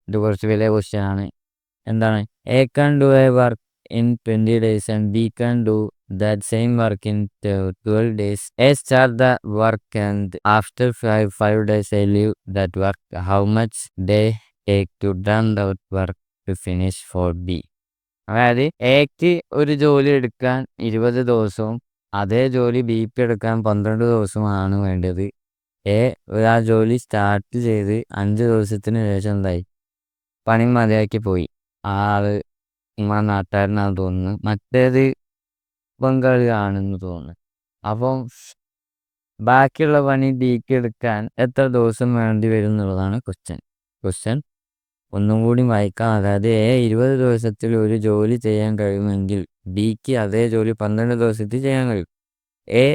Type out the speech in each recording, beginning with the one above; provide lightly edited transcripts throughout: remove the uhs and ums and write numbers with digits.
ഇത് കുറച്ച് വലിയ ക്വസ്റ്റ്യൻ ആണ്. എന്താണ്? A can do a work in 20 days and B can do that same work in 12 days. A start the work and after five days I leave that work. How much they take to done that work to finish for B? അതായത് എക്ക് ഒരു ജോലി എടുക്കാൻ 20 ദിവസവും അതേ ജോലി ബിക്ക് എടുക്കാൻ 12 ദിവസമാണ് വേണ്ടത്. എ ആ ജോലി സ്റ്റാർട്ട് ചെയ്ത് 5 ദിവസത്തിന് ശേഷം എന്തായി? പണി മതിയാക്കി പോയി. ആള് നമ്മളെ നാട്ടുകാരനാണെന്ന് തോന്നുന്നു. മറ്റേത് ബംഗാളി ആണെന്ന് തോന്നുന്നു. അപ്പം ബാക്കിയുള്ള പണി ബിക്ക് എടുക്കാൻ എത്ര ദിവസം വേണ്ടി വരും എന്നുള്ളതാണ് ക്വസ്റ്റ്യൻ ഒന്നും കൂടി വായിക്കാം. അതായത് എ 20 ദിവസത്തിൽ ഒരു ജോലി ചെയ്യാൻ കഴിയുമെങ്കിൽ ബിക്ക് അതേ ജോലി 12 ദിവസത്തിൽ ചെയ്യാൻ കഴിയും. എ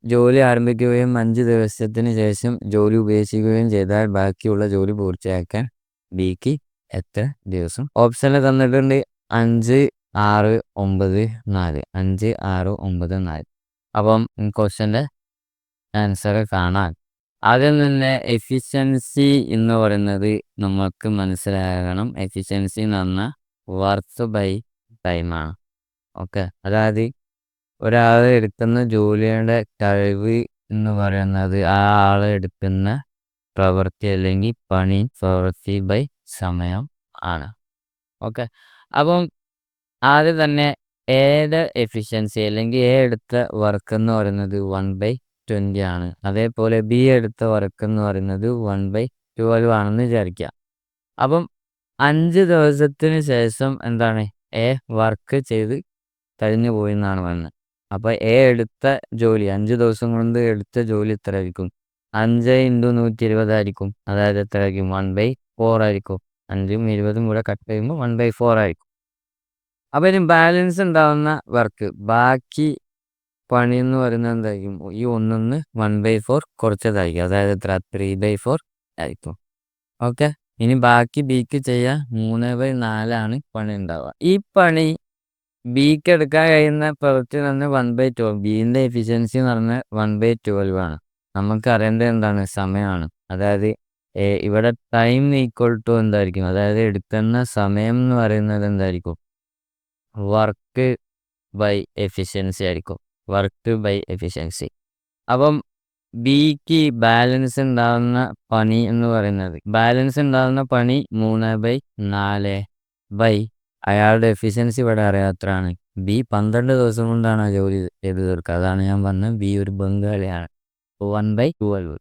ജോലി ആരംഭിക്കുകയും 5 ദിവസത്തിന് ശേഷം ജോലി ഉപേക്ഷിക്കുകയും ചെയ്താൽ ബാക്കിയുള്ള ജോലി പൂർത്തിയാക്കാൻ ബിക്ക് എത്ര ദിവസം? ഓപ്ഷനിൽ തന്നിട്ടുണ്ട് 5, 6, 9, 4. 5, 6, 9, 4. അപ്പം ക്വസ്റ്റ്യൻ്റെ ആൻസർ കാണാൻ ആദ്യം തന്നെ എഫിഷ്യൻസി എന്ന് പറയുന്നത് നമുക്ക് മനസ്സിലാകണം. എഫിഷ്യൻസി എന്ന് പറഞ്ഞാൽ വർക്ക് ബൈ ടൈമാണ്. ഓക്കെ, അതായത് ഒരാൾ എടുക്കുന്ന ജോലിയുടെ കഴിവ് എന്ന് പറയുന്നത് ആ ആൾ എടുക്കുന്ന പ്രവൃത്തി അല്ലെങ്കിൽ പ്രവൃത്തി ബൈ സമയം ആണ്. ഓക്കെ, അപ്പം ആദ്യം തന്നെ എയുടെ എഫിഷ്യൻസി അല്ലെങ്കിൽ എ എടുത്ത വർക്ക് എന്ന് പറയുന്നത് 1/20 ആണ്. അതേപോലെ ബി എടുത്ത വർക്ക് എന്ന് പറയുന്നത് 1/12 ആണെന്ന് വിചാരിക്കുക. അപ്പം 5 ദിവസത്തിന് ശേഷം എന്താണ്? എ വർക്ക് ചെയ്ത് കഴിഞ്ഞു പോയി എന്നാണ് പറയുന്നത്. അപ്പോൾ എ എടുത്ത ജോലി 5 ദിവസം കൊണ്ട് എടുത്ത ജോലി എത്ര ആയിരിക്കും? 5 × 120 ആയിരിക്കും. അതായത് എത്ര ആയിരിക്കും? 1/4 ആയിരിക്കും. 5ഉം 20ഉം കൂടെ കട്ട് ചെയ്യുമ്പോൾ 1/4 ആയിരിക്കും. അപ്പോൾ ഇനി ബാലൻസ് ഉണ്ടാവുന്ന വർക്ക്, ബാക്കി പണി എന്ന് പറയുന്നത് എന്തായിരിക്കും? ഈ 1 1/4 കുറച്ചതായിരിക്കും. അതായത് എത്ര? 3/4 ആയിരിക്കും. ഓക്കെ, ഇനി ബാക്കി ബിക്ക് ചെയ്യാൻ 3/4 ആണ് പണി ഉണ്ടാവുക. ഈ പണി ബിക്ക് എടുക്കാൻ കഴിയുന്ന പ്രവൃത്തി എന്ന് പറഞ്ഞാൽ 1/12. ബിൻ്റെ എഫിഷ്യൻസി എന്ന് പറഞ്ഞാൽ 1/12 ആണ്. നമുക്ക് അറിയേണ്ടത് എന്താണ്? സമയമാണ്. അതായത് ഇവിടെ ടൈം ഈക്വൽ ടു എന്തായിരിക്കും? അതായത് എടുക്കുന്ന സമയം എന്ന് പറയുന്നത് എന്തായിരിക്കും? വർക്ക് ബൈ എഫിഷ്യൻസി ആയിരിക്കും. Work by efficiency. അപ്പം ബിക്ക് ബാലൻസ് ഉണ്ടാകുന്ന പണി എന്ന് പറയുന്നത് 3/4 അയാളുടെ എഫിഷ്യൻസി ഇവിടെ അറിയാത്രയാണ്. ബി 12 ദിവസം കൊണ്ടാണ് ആ ജോലി ചെയ്ത് തീർക്കുക. അതാണ് ഞാൻ പറഞ്ഞത് ബി ഒരു ബംഗാളിയാണ്. 1/12.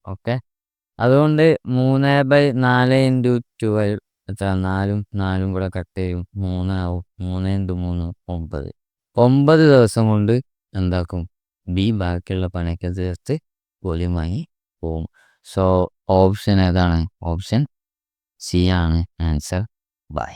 ഓക്കെ, അതുകൊണ്ട് 3/4 × 12 എത്ര? 4ഉം കൂടെ കട്ട് ചെയ്യും 3 ആവും. 3 × 3 9. 9 ദിവസം കൊണ്ട് എന്താക്കും? ബി ബാക്കിയുള്ള പണിയൊക്കെ തീർത്ത് ജോലി വാങ്ങി പോവും. സോ ഓപ്ഷൻ ഏതാണ്? ഓപ്ഷൻ സി ആണ് ആൻസർ. ബൈ.